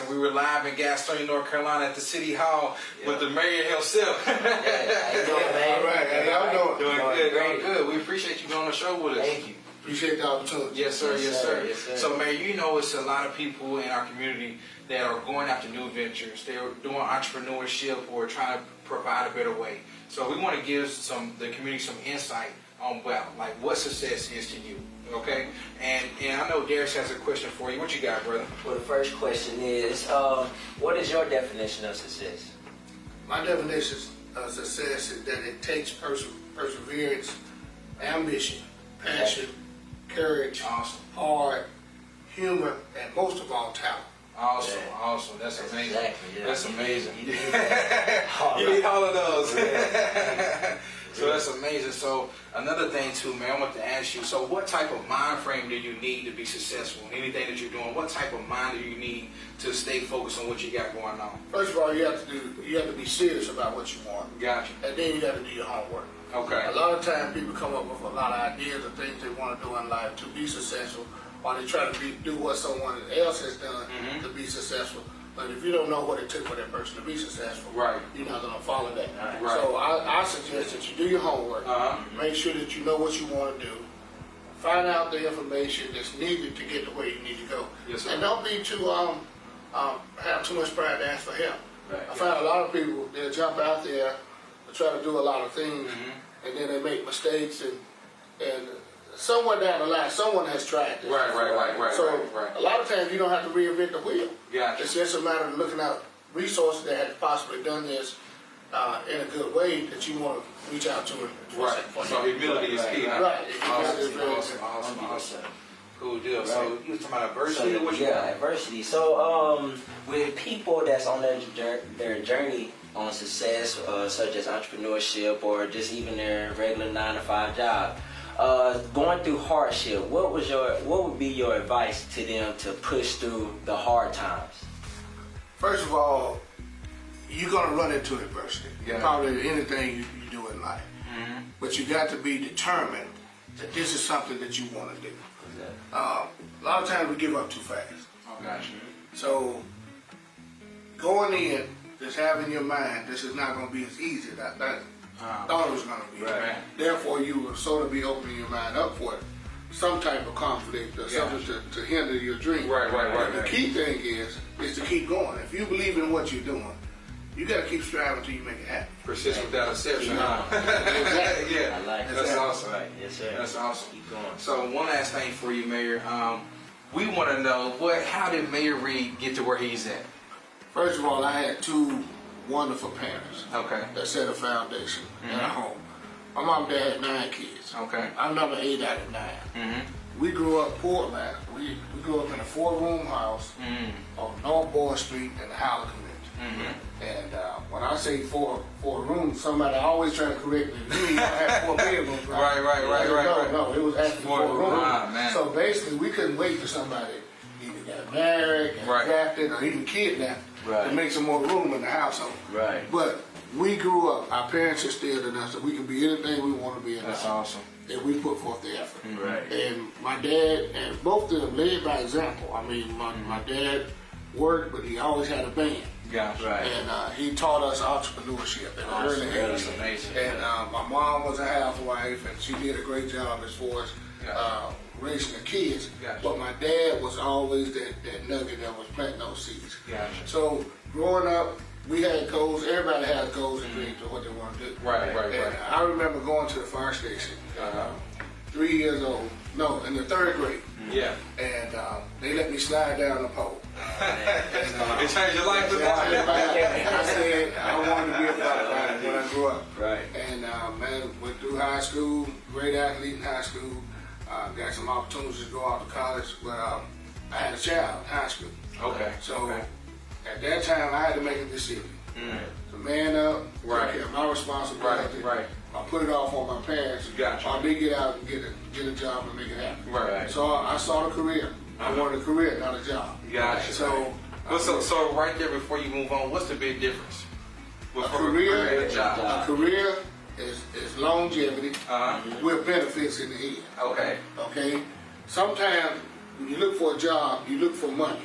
We were live in Gastonia, North Carolina at the City Hall with the mayor himself. How you doing, man? All right, how y'all doing? Doing good. We appreciate you being on the show with us. Thank you. Appreciate the opportunity. Yes, sir. Yes, sir. Yes, sir. So, Mayor, you know it's a lot of people in our community that are going after new ventures. They're doing entrepreneurship or trying to provide a better way. So we want to give the community some insight on, well, like what success is to you. Okay, and I know Darius has a question for you. What you got, brother? Well, the first question is, what is your definition of success? My definition of success is that it takes perseverance, ambition, passion, courage, awesome, heart, humor, and most of all, talent. Awesome, awesome. That's amazing. Exactly, yeah. That's amazing. You need that. You need all of those. Yeah. So that's amazing. So another thing too, man, I want to ask you, so what type of mind frame do you need to be successful in anything that you're doing? What type of mind do you need to stay focused on what you got going on? First of all, you have to be serious about what you want. Gotcha. And then you got to do your homework. Okay. A lot of times people come up with a lot of ideas of things they want to do in life to be successful, while they try to do what someone else has done to be successful. But if you don't know what it took for that person to be successful, right, you're not going to follow that. Right. So I suggest that you do your homework, make sure that you know what you want to do, find out the information that's needed to get to where you need to go. Yes, sir. And don't be too have too much pride to ask for help. Right. I find a lot of people, they'll jump out there to try to do a lot of things, and then they make mistakes, and somewhere down the line, someone has tried this. Right. So a lot of times you don't have to reinvent the wheel. Gotcha. It's just a matter of looking at resources that have possibly done this in a good way that you want to reach out to. Right. So humility is key. Right. Awesome. Cool deal. So you was talking about adversity? Adversity. So with people that's on their journey on success, such as entrepreneurship or just even their regular 9-to-5 job, going through hardship, what would be your advice to them to push through the hard times? First of all, you're going to run into adversity. Yeah. Probably anything you do in life. But you got to be determined that this is something that you want to do. A lot of times we give up too fast. Oh, gotcha. So going in, just having your mind, this is not going to be as easy as I thought it was going to be. Right. Therefore, you will sort of be opening your mind up for some type of conflict or something to hinder your dream. Right. The key thing is to keep going. If you believe in what you're doing, you got to keep striving until you make it happen. Persist without exception. Exactly. Yeah. I like That's that. awesome. Right. Yes, sir. That's awesome. Keep going. So one last thing for you, Mayor. We want to know how did Mayor Reid get to where he's at? First of all, I had two wonderful parents. Okay. That set a foundation in our home. My mom and dad had 9 kids. Okay. I'm number 8 out of 9. We grew up poor, man. We grew up in a 4-room house on North Board Street in the Howard community. And when I say four rooms, somebody always try to correct me. You don't have 4 bedrooms, right? Right. No, it was actually 4 rooms. Man. So basically, we couldn't wait for somebody either got married, got drafted, or even kidnapped to make some more room in the household. Right. But we grew up. Our parents instilled in us that we can be anything we want to be in life. That's awesome. And we put forth the effort. Right. And my dad, and both of them led by example. I mean, my dad worked, but he always had a band. Gotcha. Right. And he taught us entrepreneurship at an early age. That's amazing. And my mom was a housewife, and she did a great job as far as Gotcha. raising the kids. Gotcha. But my dad was always that nugget that was planting those seeds. Gotcha. So growing up, we had goals. Everybody had goals and dreams of what they want to do. Right. And I remember going to the fire station, 3 years old. No, in the 3rd grade. Yeah. And they let me slide down the pole. It changed your life with that. I said I wanted to be a firefighter when I grew up. Right. And man, went through high school, great athlete in high school. Got some opportunities to go out to college, but I had a child in high school. Okay. So at that time, I had to make a decision. To man up, Right. take care of my responsibility. Right. I put it off on my parents. Gotcha. Or me get out and get a job and make it happen. Right. So I started a career. I wanted a career, not a job. Gotcha. So Well, so right there, before you move on, what's the big difference? a From career, and a job. a career is longevity with benefits in the end. Okay. Okay. Sometimes when you look for a job, you look for money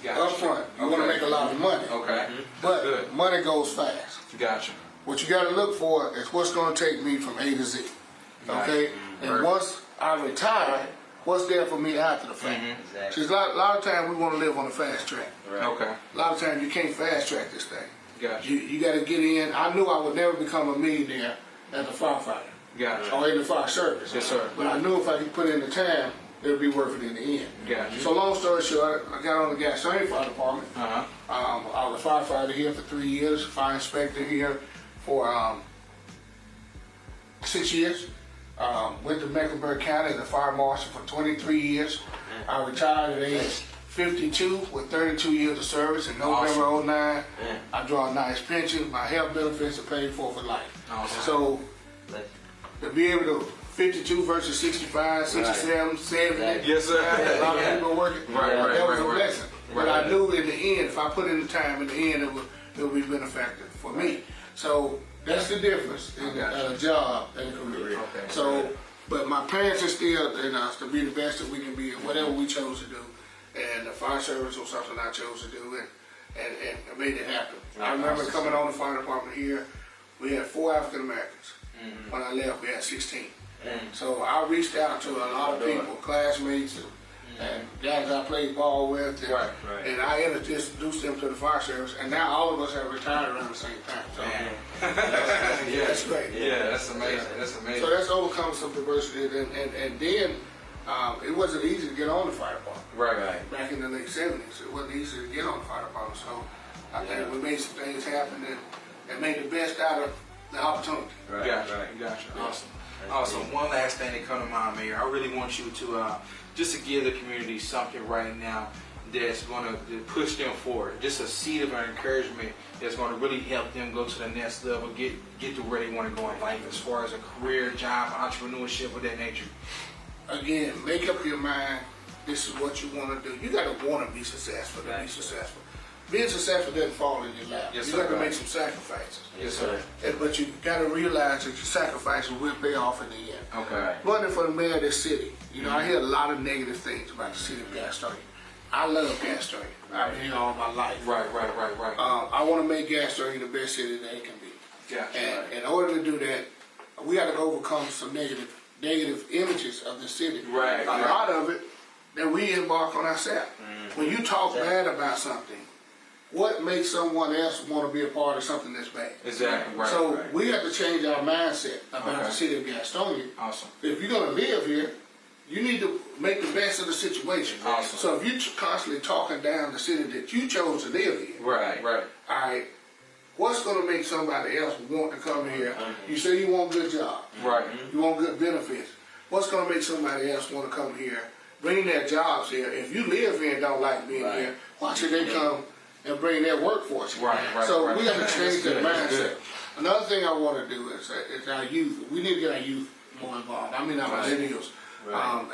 Gotcha. up front. You want to make a lot of money, Okay. but Good. money goes fast. Gotcha. What you got to look for is what's going to take me from A to Z. Okay. And Right. once I retire, what's there for me after the fact? Exactly. See, a lot of times we want to live on a fast track. Right. Okay. A lot of times you can't fast track this thing. Gotcha. You got to get in. I knew I would never become a millionaire as a firefighter Gotcha. or in the fire service. Yes, sir. But I knew if I could put in the time, it would be worth it in the end. Gotcha. So long story short, I got on the Gastonia Fire Department. I was a firefighter here for 3 years, fire inspector here for 6 years. Went to Mecklenburg County as a fire marshal for 23 years. I retired at age 52 with 32 years of service in November Awesome. '09. I draw a nice pension. My health benefits are paid for life. Awesome. So to be able to 52 versus 65, 67, 70. Yes, sir. A lot of people working. Right, that was right, a right. blessing. But Right. I knew in the end, if I put in the time, in the end, it would be benefactor for me. So that's the difference in a job and a career. Okay. So, but my parents instilled in us to be the best that we can be in whatever we chose to do. And the fire service was something I chose to do and made it happen. I remember coming on the fire department here, we had 4 African Americans. When I left, we had 16. So I reached out to a lot of people, classmates, and guys I played ball with, and, Right. and I introduced them to the fire service, and now all of us have retired around the same time. So Yeah. that's great. Yeah, that's amazing. That's amazing. So that's overcome some diversity, and then it wasn't easy to get on the fire department. Right. Back in the late 70s, it wasn't easy to get on the fire department. So I think we made some things happen and made the best out of the opportunity. Right. Gotcha. Gotcha. Awesome. Awesome. One last thing that come to mind, Mayor. I really want you to just to give the community something right now that's going to push them forward. Just a seed of encouragement that's going to really help them go to the next level, get to where they want to go in life as far as a career, job, entrepreneurship of that nature. Again, make up your mind. This is what you want to do. You got to want to be successful to be successful. Being successful doesn't fall in your lap. Yes, You sir. got to make some sacrifices. Yes, sir. But you got to realize that your sacrifices will pay off in the end. Okay. Running for the mayor of this city, you know, I hear a lot of negative things about the city of Gastonia. I love Gastonia. I've been here all my life. Right. I want to make Gastonia the best city that it can be. Gotcha. And in order to do that, we got to overcome some negative images of the city. Right, A right. lot of it that we embark on ourselves. When you talk bad about something, what makes someone else want to be a part of something that's bad? Exactly. Right. So right. we have to change our mindset about Okay. the city of Gastonia. Awesome. If you're going to live here, you need to make the best of the situation. Awesome. So if you're constantly talking down the city that you chose to live in, Right. all right, what's going to make somebody else want to come here? You say you want a good job. Right. You want good benefits. What's going to make somebody else want to come here, bring their jobs here? If you live here and don't like being here, why should they come and bring their workforce here? Right. So we got to change that That's mindset. good. Another thing I want to do is our youth. We need to get our youth more involved. I mean our millennials,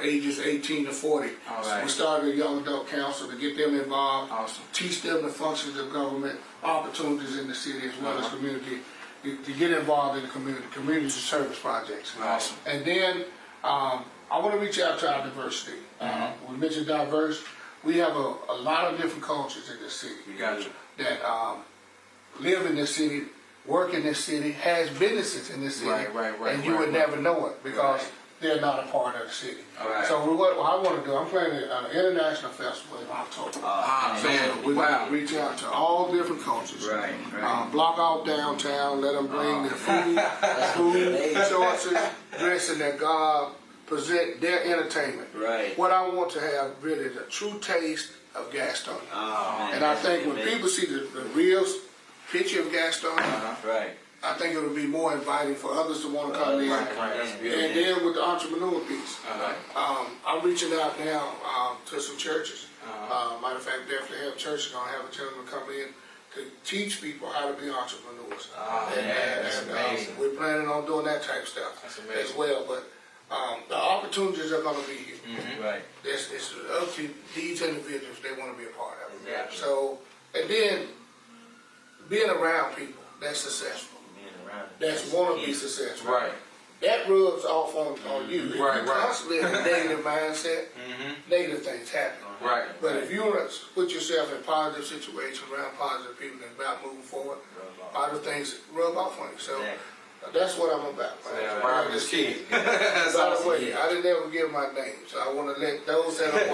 ages 18 to 40. All right. We started a young adult council to get them involved, Awesome. teach them the functions of government, opportunities in the city as well as community, to get involved in the community service projects. Awesome. And then I want to reach out to our diversity. We mentioned diverse. We have a lot of different cultures in this city. Gotcha. that live in this city, work in this city, has businesses in this city, and you would never know it because they're not a part of the city. So what I want to do, I'm planning an international festival in October. Man, We're going to reach out to all different cultures. Block out downtown, let them bring their food choices, dress in their garb, present their entertainment. What I want to have really is a true taste of Gastonia. And I think when people see the real picture of Gastonia, I think it would be more inviting for others to want to come in. And then with the entrepreneur piece, I'm reaching out now to some churches. Matter of fact, definitely have churches going to have a gentleman come in to teach people how to be entrepreneurs. And we're planning on doing that type of stuff as well. But the opportunities are going to be here. It's up to these individuals if they want to be a part of it. So, and then being around people that's successful, that's want to be successful. That rubs off on you. If you're constantly in a negative mindset, negative things happen. But if you put yourself in positive situations around positive people and about moving forward, positive things rub off on you. So that's what I'm about. Environment is key. By the way, I didn't ever give my name, so I want to let those that are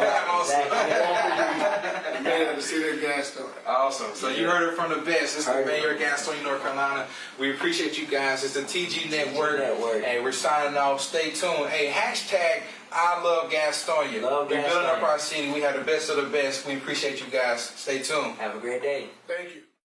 man of the city of Gastonia. Awesome. So you heard it from the best. It's the mayor of Gastonia, North Carolina. We appreciate you guys. It's the TG Network. Hey, we're signing off. Stay tuned. Hey, hashtag I love Gastonia. We're building up our city. We have the best of the best. We appreciate you guys. Stay tuned. Have a great day. Thank you.